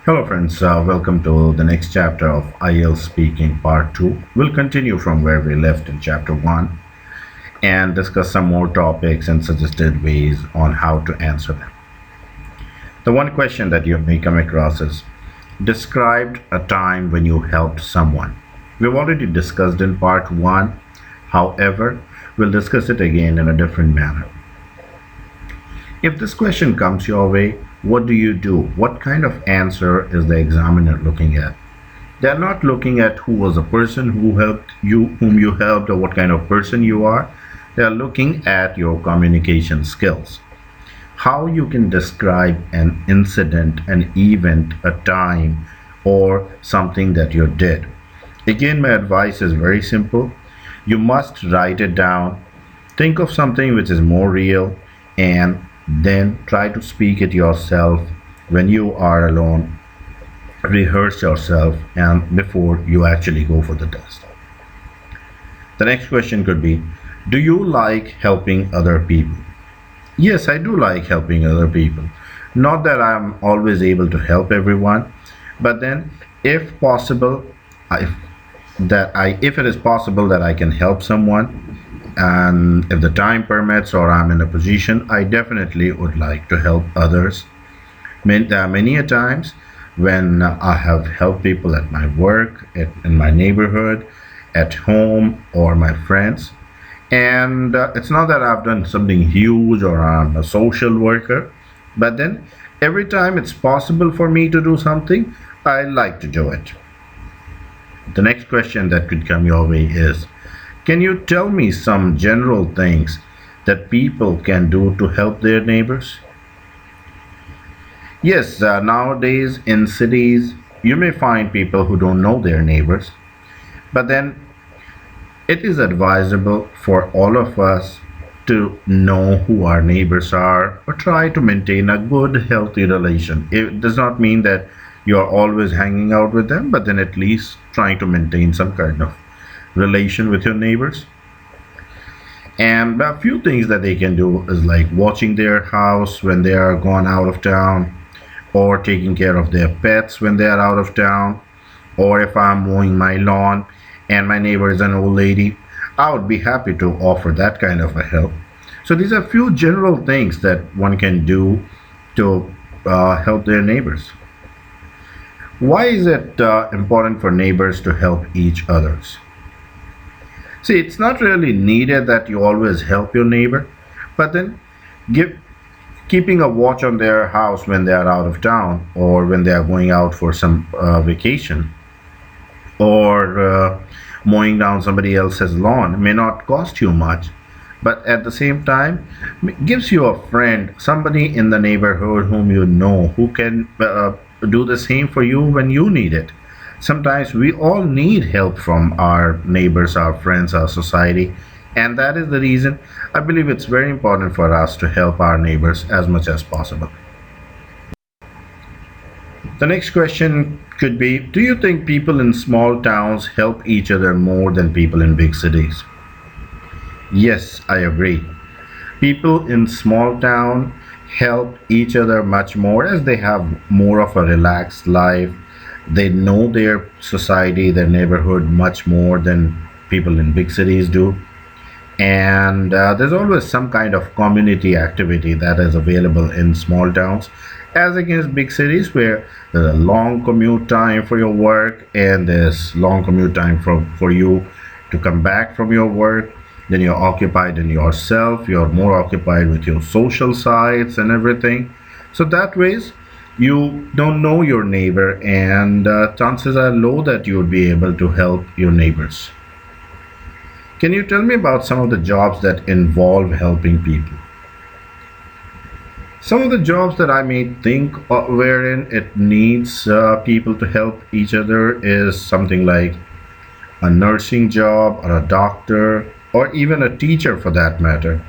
Hello, friends. Welcome to the next chapter of IELTS Speaking Part 2. We'll continue from where we left in Chapter 1 and discuss some more topics and suggested ways on how to answer them. The one question that you may come across is described a time when you helped someone. We've already discussed in Part 1, however, we'll discuss it again in a different manner. If this question comes your way, what do you do? What kind of answer is the examiner looking at? They're not looking at who was the person who helped you, whom you helped, or what kind of person you are. They're looking at your communication skills. How you can describe an incident, an event, a time, or something that you did. Again, my advice is very simple. You must write it down. Think of something which is more real and then try to speak it yourself when you are alone. Rehearse yourself and before you actually go for the test. The next question could be, do you like helping other people? Yes, I do like helping other people. Not that I'm always able to help everyone, but then if possible, if if it is possible that I can help someone, and if the time permits or I'm in a position, I definitely would like to help others. Many a times when I have helped people at my work, in my neighborhood, at home, or my friends. And it's not that I've done something huge or I'm a social worker, but then every time it's possible for me to do something, I like to do it. The next question that could come your way is, can you tell me some general things that people can do to help their neighbors? Yes, nowadays in cities, you may find people who don't know their neighbors, but then it is advisable for all of us to know who our neighbors are or try to maintain a good, healthy relation. It does not mean that you are always hanging out with them, but then at least trying to maintain some kind of relation with your neighbors. And a few things that they can do is like watching their house when they are gone out of town, or taking care of their pets when they are out of town, or if I'm mowing my lawn and my neighbor is an old lady, I would be happy to offer that kind of a help. So these are few general things that one can do to help their neighbors. Why is it important for neighbors to help each others? See, it's not really needed that you always help your neighbor, but then give keeping a watch on their house when they are out of town or when they are going out for some vacation, or mowing down somebody else's lawn may not cost you much, but at the same time gives you a friend, somebody in the neighborhood whom you know who can do the same for you when you need it. Sometimes we all need help from our neighbors, our friends, our society, and that is the reason I believe it's very important for us to help our neighbors as much as possible. The next question could be, do you think people in small towns help each other more than people in big cities? Yes, I agree. People in small town help each other much more as they have more of a relaxed life. They know their society, their neighborhood much more than people in big cities do. And there's always some kind of community activity that is available in small towns as against big cities where there's a long commute time for your work and there's long commute time for you to come back from your work. Then you're occupied in yourself, you're more occupied with your social sites and everything. So that ways you don't know your neighbor, and chances are low that you would be able to help your neighbors. Can you tell me about some of the jobs that involve helping people? Some of the jobs that I may think wherein it needs people to help each other is something like a nursing job or a doctor or even a teacher for that matter.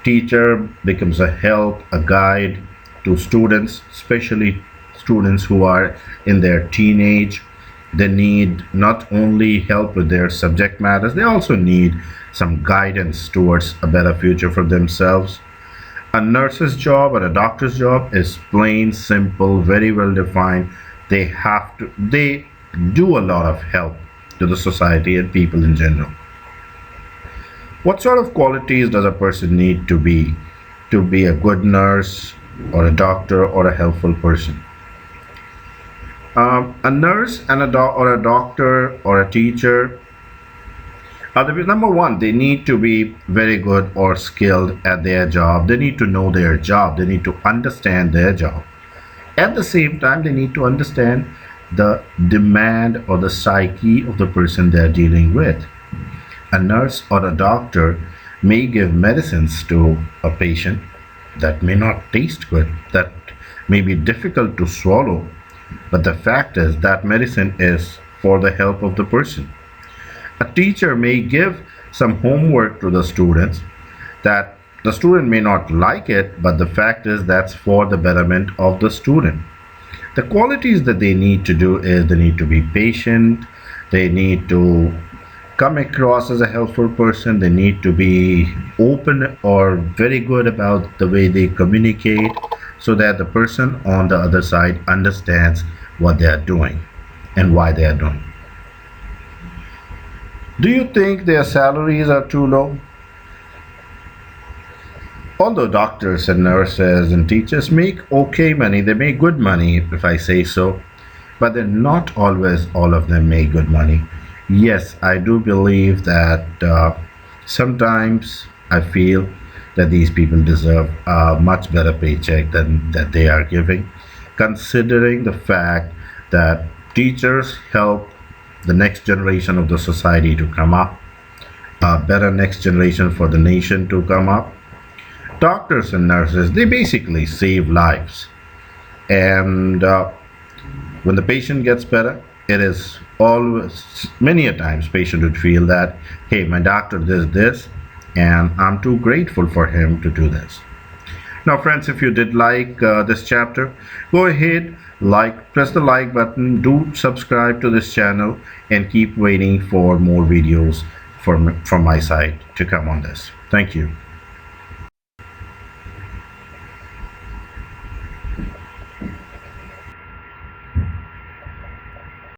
Teacher becomes a help, a guide to students, especially students who are in their teenage. They need not only help with their subject matters, they also need some guidance towards a better future for themselves. A nurse's job or a doctor's job is plain, simple, very well defined. they do a lot of help to the society and people in general. What sort of qualities does a person need to be a good nurse or a doctor or a helpful person? A nurse and or a doctor or a teacher, number one, they need to be very good or skilled at their job. They need to know their job. They need to understand their job. At the same time, they need to understand the demand or the psyche of the person they're dealing with. A nurse or a doctor may give medicines to a patient that may not taste good, that may be difficult to swallow, but the fact is that medicine is for the help of the person. A teacher may give some homework to the students that the student may not like it, but the fact is that's for the betterment of the student. The qualities that they need to do is they need to be patient, they need to come across as a helpful person, they need to be open or very good about the way they communicate so that the person on the other side understands what they are doing and why they are doing. Do you think their salaries are too low? Although doctors and nurses and teachers make okay money, they make good money if I say so, but they're not always all of them make good money. Yes, I do believe that sometimes I feel that these people deserve a much better paycheck than that they are giving, considering the fact that teachers help the next generation of the society to come up, a better next generation for the nation to come up. Doctors and nurses, they basically save lives. And when the patient gets better, it is always, many a times, patient would feel that, hey, my doctor did this, and I'm too grateful for him to do this. Now, friends, if you did like this chapter, go ahead, press the like button, do subscribe to this channel, and keep waiting for more videos from my side to come on this. Thank you.